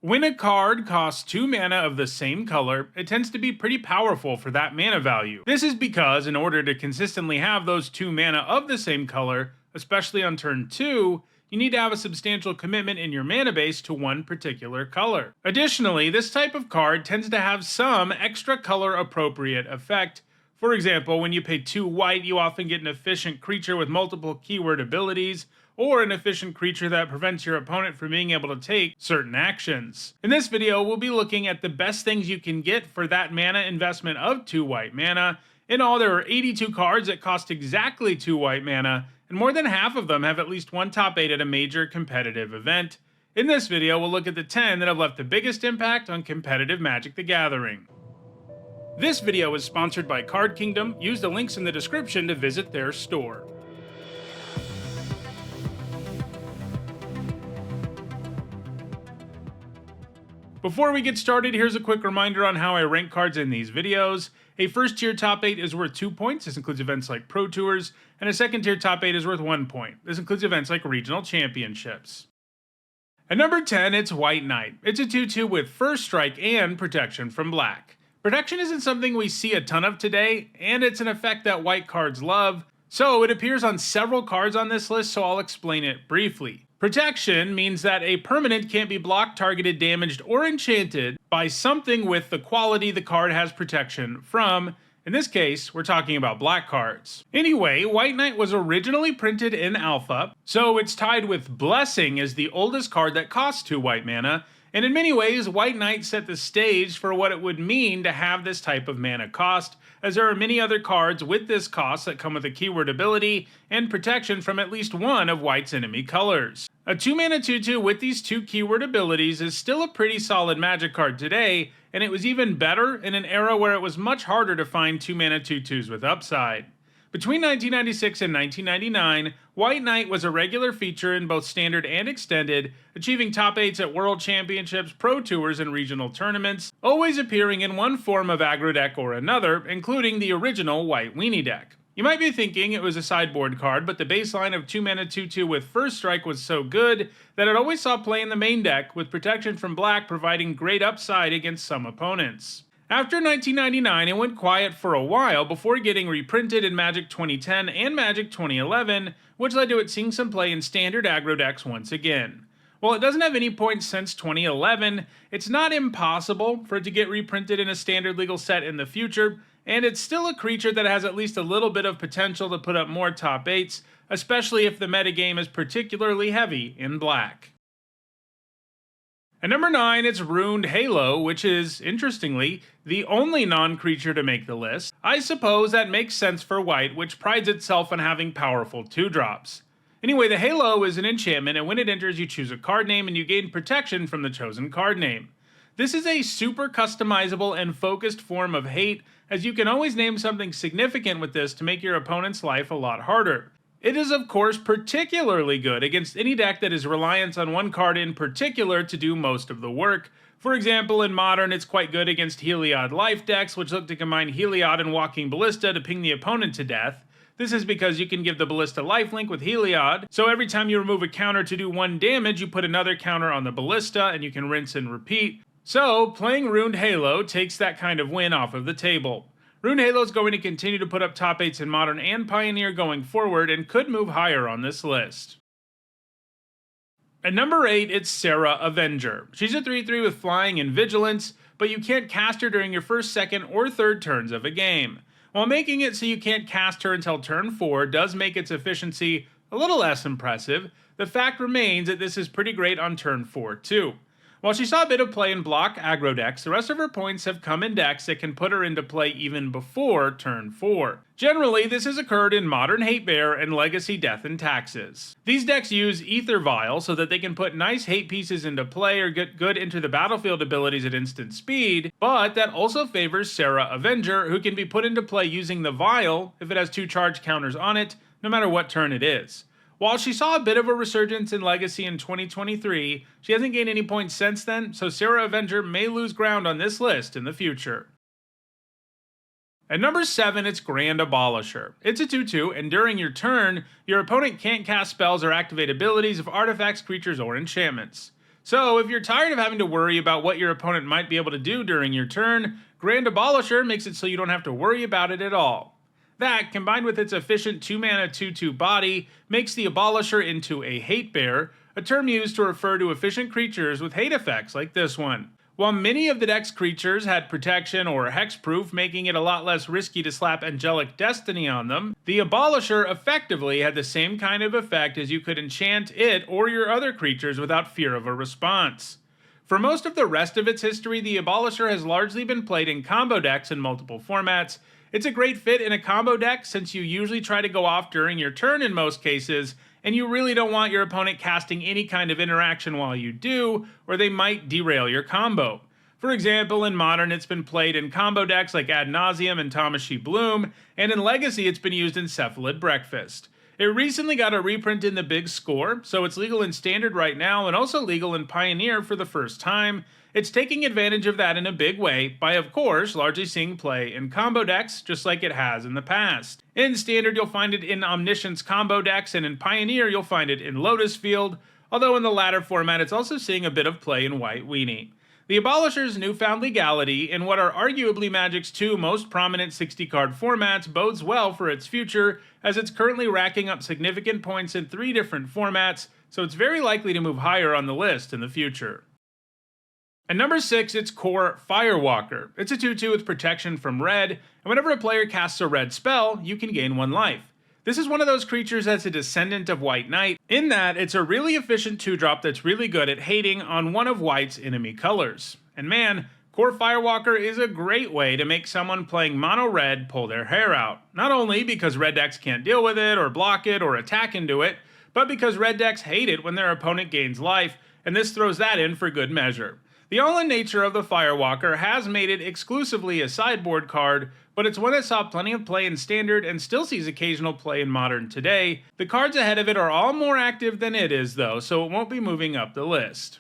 When a card costs 2 mana of the same color, it tends to be pretty powerful for that mana value. This is because in order to consistently have those 2 mana of the same color, especially on turn 2, you need to have a substantial commitment in your mana base to one particular color. Additionally, this type of card tends to have some extra color appropriate effect. For example, when you pay 2 white, you often get an efficient creature with multiple keyword abilities, or an efficient creature that prevents your opponent from being able to take certain actions. In this video, we'll be looking at the best things you can get for that mana investment of 2 white mana. In all, there are 82 cards that cost exactly 2 white mana, and more than half of them have at least one top 8 at a major competitive event. In this video, we'll look at the 10 that have left the biggest impact on competitive Magic the Gathering. This video is sponsored by Card Kingdom. Use the links in the description to visit their store. Before we get started, here's a quick reminder on how I rank cards in these videos. A first tier top 8 is worth 2 points, this includes events like Pro Tours, and a second tier top 8 is worth 1 point. This includes events like regional championships. At number 10, it's White Knight. It's a 2/2 with first strike and protection from black. Protection isn't something we see a ton of today, and it's an effect that white cards love, so it appears on several cards on this list, so I'll explain it briefly. Protection means that a permanent can't be blocked, targeted, damaged, or enchanted by something with the quality the card has protection from. In this case, we're talking about black cards. Anyway, White Knight was originally printed in Alpha, so it's tied with Blessing as the oldest card that costs 2 white mana, and in many ways, White Knight set the stage for what it would mean to have this type of mana cost, as there are many other cards with this cost that come with a keyword ability and protection from at least one of White's enemy colors. A 2 mana 2/2 with these 2 keyword abilities is still a pretty solid Magic card today, and it was even better in an era where it was much harder to find 2 mana 2/2s with upside. Between 1996 and 1999, White Knight was a regular feature in both Standard and Extended, achieving top 8s at World Championships, Pro Tours, and regional tournaments, always appearing in one form of aggro deck or another, including the original White Weenie deck. You might be thinking it was a sideboard card, but the baseline of 2 mana 2/2 with first strike was so good that it always saw play in the main deck, with protection from black providing great upside against some opponents. After 1999, it went quiet for a while before getting reprinted in Magic 2010 and Magic 2011, which led to it seeing some play in standard aggro decks once again. While it doesn't have any points since 2011, it's not impossible for it to get reprinted in a standard legal set in the future, and it's still a creature that has at least a little bit of potential to put up more top 8s, especially if the metagame is particularly heavy in black. At number 9, it's Ruined Halo, which is, interestingly, the only non-creature to make the list. I suppose that makes sense for white, which prides itself on having powerful 2-drops. Anyway, the Halo is an enchantment, and when it enters you choose a card name and you gain protection from the chosen card name. This is a super customizable and focused form of hate, as you can always name something significant with this to make your opponent's life a lot harder. It is of course particularly good against any deck that is reliant on one card in particular to do most of the work. For example, in Modern it's quite good against Heliod life decks, which look to combine Heliod and Walking Ballista to ping the opponent to death. This is because you can give the Ballista lifelink with Heliod, so every time you remove a counter to do 1 damage, you put another counter on the Ballista and you can rinse and repeat. So, playing Ruined Halo takes that kind of win off of the table. Ruined Halo is going to continue to put up top 8s in Modern and Pioneer going forward and could move higher on this list. At number 8, it's Serra Avenger. She's a 3/3 with flying and vigilance, but you can't cast her during your first, second, or third turns of a game. While making it so you can't cast her until turn 4 does make its efficiency a little less impressive, the fact remains that this is pretty great on turn 4 too. While she saw a bit of play in block aggro decks, the rest of her points have come in decks that can put her into play even before turn 4. Generally, this has occurred in Modern Hate Bear and Legacy Death and Taxes. These decks use Ether Vial so that they can put nice hate pieces into play or get good into the battlefield abilities at instant speed, but that also favors Serra Avenger, who can be put into play using the Vial if it has 2 charge counters on it, no matter what turn it is. While she saw a bit of a resurgence in Legacy in 2023, she hasn't gained any points since then, so Serra Avenger may lose ground on this list in the future. At number 7, it's Grand Abolisher. It's a 2/2, and during your turn, your opponent can't cast spells or activate abilities of artifacts, creatures, or enchantments. So, if you're tired of having to worry about what your opponent might be able to do during your turn, Grand Abolisher makes it so you don't have to worry about it at all. That, combined with its efficient 2-mana 2/2 body, makes the Abolisher into a hate bear, a term used to refer to efficient creatures with hate effects like this one. While many of the deck's creatures had protection or hexproof, making it a lot less risky to slap Angelic Destiny on them, the Abolisher effectively had the same kind of effect as you could enchant it or your other creatures without fear of a response. For most of the rest of its history, the Abolisher has largely been played in combo decks in multiple formats. It's a great fit in a combo deck since you usually try to go off during your turn in most cases, and you really don't want your opponent casting any kind of interaction while you do, or they might derail your combo. For example, in Modern it's been played in combo decks like Ad Nauseam and Tamashii Bloom, and in Legacy it's been used in Cephalid Breakfast. It recently got a reprint in the Big Score, so it's legal in Standard right now and also legal in Pioneer for the first time. It's taking advantage of that in a big way by, of course, largely seeing play in combo decks, just like it has in the past. In Standard, you'll find it in Omniscience combo decks, and in Pioneer, you'll find it in Lotus Field, although in the latter format, it's also seeing a bit of play in White Weenie. The Abolisher's newfound legality in what are arguably Magic's two most prominent 60-card formats bodes well for its future, as it's currently racking up significant points in 3 different formats, so it's very likely to move higher on the list in the future. At number 6, it's Kor Firewalker. It's a 2/2 with protection from red, and whenever a player casts a red spell, you can gain 1 life. This is one of those creatures that's a descendant of White Knight, in that it's a really efficient 2-drop that's really good at hating on one of White's enemy colors. And man, Kor Firewalker is a great way to make someone playing mono red pull their hair out. Not only because red decks can't deal with it, or block it, or attack into it, but because red decks hate it when their opponent gains life, and this throws that in for good measure. The all-in nature of the Firewalker has made it exclusively a sideboard card, but it's one that saw plenty of play in Standard and still sees occasional play in Modern today. The cards ahead of it are all more active than it is though, so it won't be moving up the list.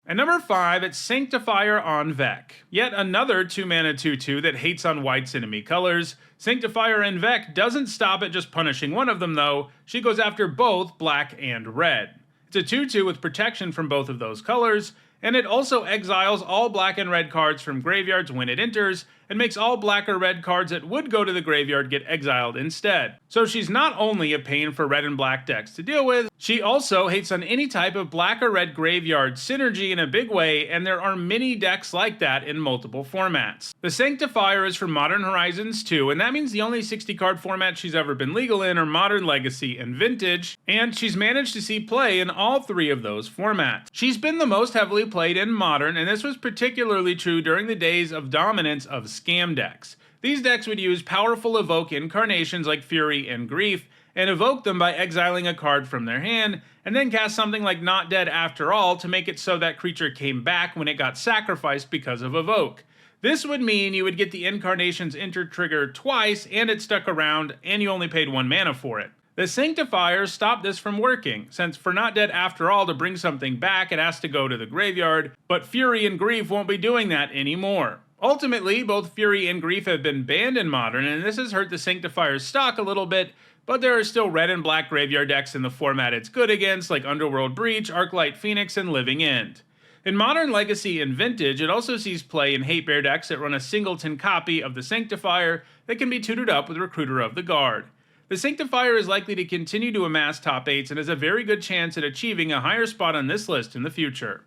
At number 5, it's Santifier en-Vec. Yet another 2-mana 2/2 that hates on White's enemy colors. Santifier en-Vec doesn't stop at just punishing one of them though, she goes after both black and red. It's a 2/2 with protection from both of those colors, and it also exiles all black and red cards from graveyards when it enters, and makes all black or red cards that would go to the graveyard get exiled instead. So she's not only a pain for red and black decks to deal with, she also hates on any type of black or red graveyard synergy in a big way, and there are many decks like that in multiple formats. The Santifier is from Modern Horizons 2, and that means the only 60-card format she's ever been legal in are Modern, Legacy, and Vintage, and she's managed to see play in all 3 of those formats. She's been the most heavily played in Modern, and this was particularly true during the days of dominance of scam decks. These decks would use powerful evoke incarnations like Fury and Grief, and evoke them by exiling a card from their hand, and then cast something like Not Dead After All to make it so that creature came back when it got sacrificed because of evoke. This would mean you would get the incarnation's enter trigger twice, and it stuck around, and you only paid 1 mana for it. The Santifier stopped this from working, since for Not Dead After All to bring something back it has to go to the graveyard, but Fury and Grief won't be doing that anymore. Ultimately, both Fury and Grief have been banned in Modern, and this has hurt the Sanctifier's stock a little bit, but there are still red and black graveyard decks in the format it's good against, like Underworld Breach, Arclight Phoenix, and Living End. In Modern, Legacy, and Vintage, it also sees play in hate bear decks that run a singleton copy of the Sanctifier that can be tutored up with Recruiter of the Guard. The Sanctifier is likely to continue to amass top 8s and has a very good chance at achieving a higher spot on this list in the future.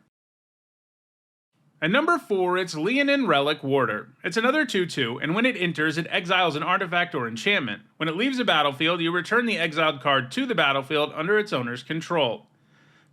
At number 4, it's Leonin Relic-Warder. It's another 2/2, and when it enters, it exiles an artifact or enchantment. When it leaves the battlefield, you return the exiled card to the battlefield under its owner's control.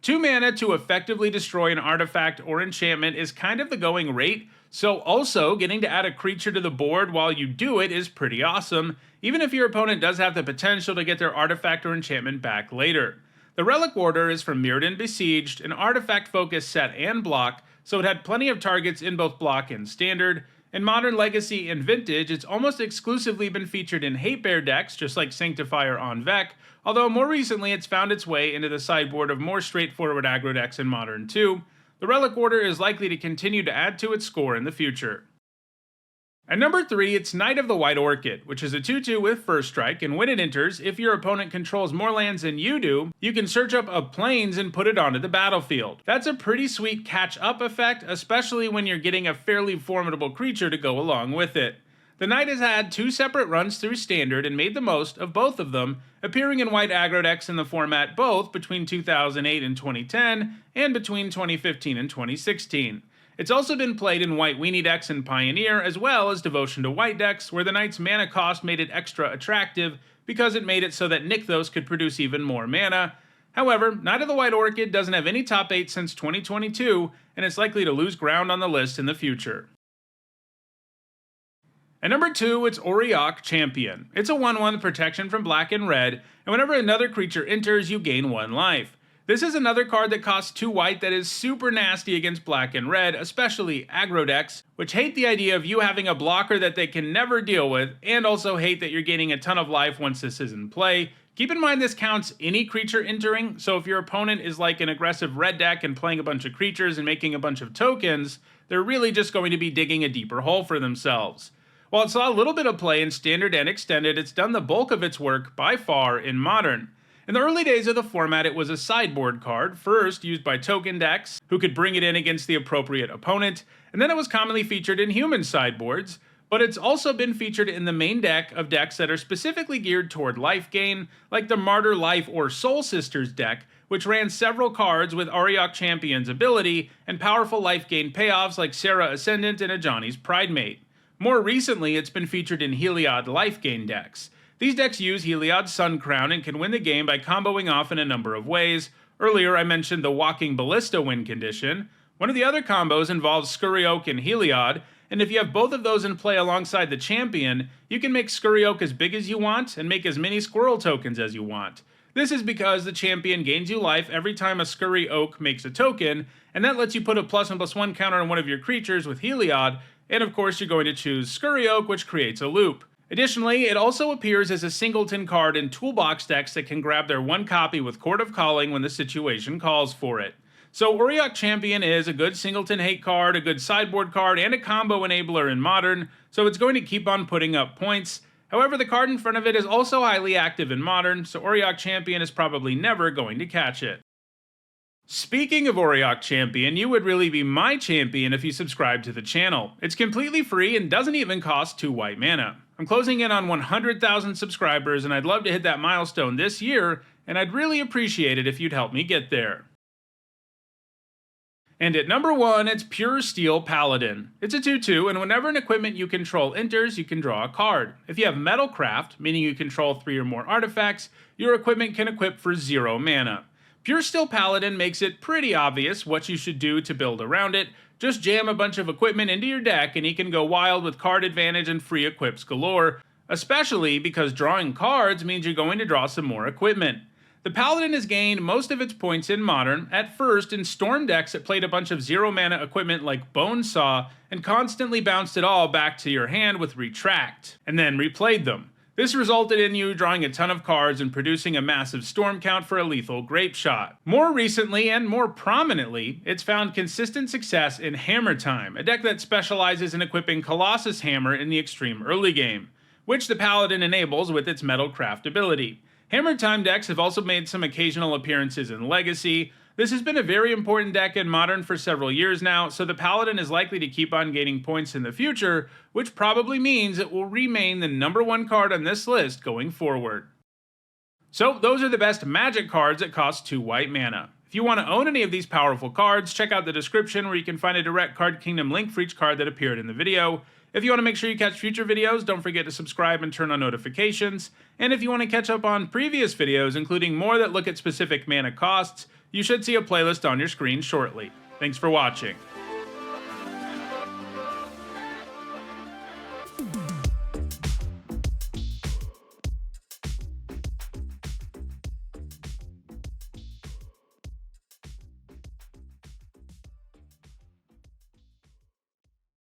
2 mana to effectively destroy an artifact or enchantment is kind of the going rate, so also getting to add a creature to the board while you do it is pretty awesome, even if your opponent does have the potential to get their artifact or enchantment back later. The Relic-Warder is from Mirrodin Besieged, an artifact-focused set and block, so it had plenty of targets in both block and standard. In Modern, Legacy, and Vintage, it's almost exclusively been featured in hate bear decks, just like Santifier en-Vec, although more recently it's found its way into the sideboard of more straightforward aggro decks in Modern too. The Relic-Warder is likely to continue to add to its score in the future. At number 3, it's Knight of the White Orchid, which is a 2/2 with first strike, and when it enters, if your opponent controls more lands than you do, you can search up a plains and put it onto the battlefield. That's a pretty sweet catch-up effect, especially when you're getting a fairly formidable creature to go along with it. The Knight has had 2 separate runs through Standard and made the most of both of them, appearing in white aggro decks in the format both between 2008 and 2010, and between 2015 and 2016. It's also been played in white weenie decks and Pioneer, as well as Devotion to White decks, where the Knight's mana cost made it extra attractive because it made it so that Nykthos could produce even more mana. However, Knight of the White Orchid doesn't have any top 8 since 2022, and it's likely to lose ground on the list in the future. At number 2, it's Auriok Champion. It's a 1/1 protection from black and red, and whenever another creature enters, you gain 1 life. This is another card that costs 2 white that is super nasty against black and red, especially aggro decks, which hate the idea of you having a blocker that they can never deal with, and also hate that you're gaining a ton of life once this is in play. Keep in mind this counts any creature entering, so if your opponent is like an aggressive red deck and playing a bunch of creatures and making a bunch of tokens, they're really just going to be digging a deeper hole for themselves. While it saw a little bit of play in Standard and Extended, it's done the bulk of its work by far in Modern. In the early days of the format, it was a sideboard card, first used by token decks, who could bring it in against the appropriate opponent, and then it was commonly featured in human sideboards, but it's also been featured in the main deck of decks that are specifically geared toward life gain, like the Martyr Life or Soul Sisters deck, which ran several cards with Auriok Champion's ability, and powerful life gain payoffs like Serra Ascendant and Ajani's Pridemate. More recently, it's been featured in Heliod life gain decks. These decks use Heliod's Sun Crown and can win the game by comboing off in a number of ways. Earlier I mentioned the Walking Ballista win condition. One of the other combos involves Skuriok and Heliod, and if you have both of those in play alongside the champion, you can make Skuriok as big as you want and make as many squirrel tokens as you want. This is because the champion gains you life every time a Skuriok makes a token, and that lets you put a +1/+1 counter on one of your creatures with Heliod, and of course you're going to choose Skuriok, which creates a loop. Additionally, it also appears as a singleton card in toolbox decks that can grab their 1 copy with Court of Calling when the situation calls for it. So Auriok Champion is a good singleton hate card, a good sideboard card, and a combo enabler in Modern, so it's going to keep on putting up points. However, the card in front of it is also highly active in Modern, so Auriok Champion is probably never going to catch it. Speaking of Auriok Champion, you would really be my champion if you subscribe to the channel. It's completely free and doesn't even cost 2 white mana. I'm closing in on 100,000 subscribers, and I'd love to hit that milestone this year, and I'd really appreciate it if you'd help me get there. And at number 1, it's Puresteel Paladin. It's a 2/2, and whenever an equipment you control enters, you can draw a card. If you have Metalcraft, meaning you control 3 or more artifacts, your equipment can equip for 0 mana. Puresteel Paladin makes it pretty obvious what you should do to build around it. Just jam a bunch of equipment into your deck and he can go wild with card advantage and free equips galore, especially because drawing cards means you're going to draw some more equipment. The Paladin has gained most of its points in Modern, at first in Storm decks that played a bunch of 0 mana equipment like Bonesaw and constantly bounced it all back to your hand with Retract, and then replayed them. This resulted in you drawing a ton of cards and producing a massive storm count for a lethal Grape Shot. More recently, and more prominently, it's found consistent success in Hammer Time, a deck that specializes in equipping Colossus Hammer in the extreme early game, which the Paladin enables with its Metalcraft ability. Hammer Time decks have also made some occasional appearances in Legacy. This has been a very important deck in Modern for several years now, so the Paladin is likely to keep on gaining points in the future, which probably means it will remain the number 1 card on this list going forward. So those are the best Magic cards that cost 2 white mana. If you want to own any of these powerful cards, check out the description where you can find a direct Card Kingdom link for each card that appeared in the video. If you want to make sure you catch future videos, don't forget to subscribe and turn on notifications. And if you want to catch up on previous videos, including more that look at specific mana costs, you should see a playlist on your screen shortly. Thanks for watching.